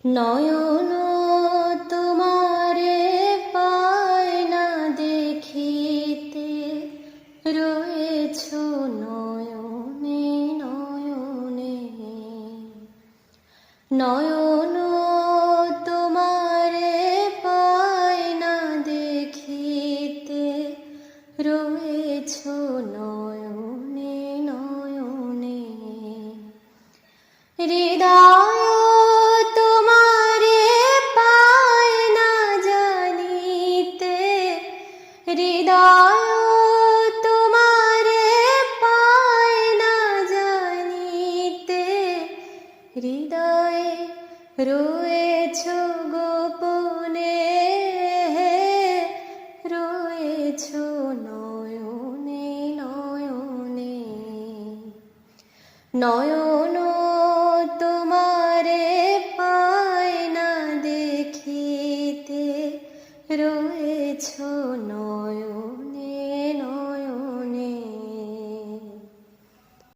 নয়ন তোমারে পায় না দেখিতে, রয়েছ নয়নে নয়নে। নয়ন তোমারে পায় না দেখিতে, রয়েছ নয়নে নয়নে। হৃদয় তোমারে পায় না জানিতে, হৃদয় তোমারে পায় না জানিতে, হৃদয়ে রয়েছ গোপনে, রয়েছ নয়নে নয়নে। নয়ন